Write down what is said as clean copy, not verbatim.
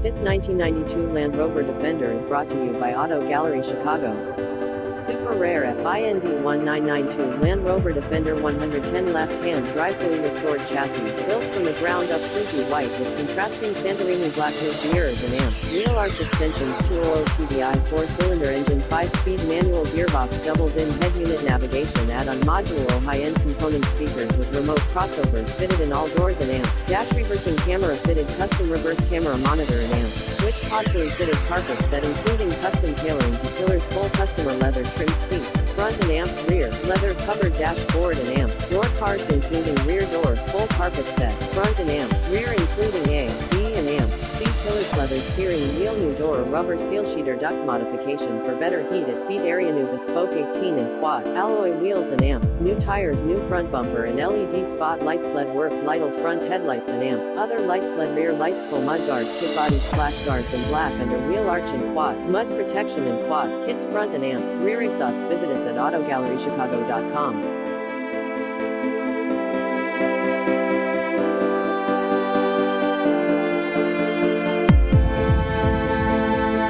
This 1992 Land Rover Defender is brought to you by Auto Gallery Chicago. Super rare FIND 1992 Land Rover Defender 110 left-hand drive fully restored chassis, built from the ground up frizzy white with contrasting Santorini black hood mirrors and amps, wheel arch extensions, 2.0 TDI 4-cylinder engine, 5-speed manual gearbox, double VIN head unit, navigation, add-on modulo, high-end component speakers with remote crossovers fitted in all doors and amps, dash reversing camera fitted, custom reverse camera monitor and amps, switch podsily fitted carpet set including custom tailoring to pillars, full customer leather trimmed seats, front and amp, rear, leather covered dashboard and amp, door cards including rear door, full carpet set, front and amp, rear including A, B and amp, C pillars, leather steering wheel, new door, rubber seal sheeter, duct modification for better heat at feet area, new bespoke 18 and quad, alloy wheels and amp, new tires, new front bumper and LED spot lights, LED work, Lidl front headlights and amp, other lights, LED rear lights, full mud guards, kit body splash guards and black under wheel arch and quad, mud protection and quad, kits front and amp, rear exhaust. Visit us at AutoGalleryChicago.com.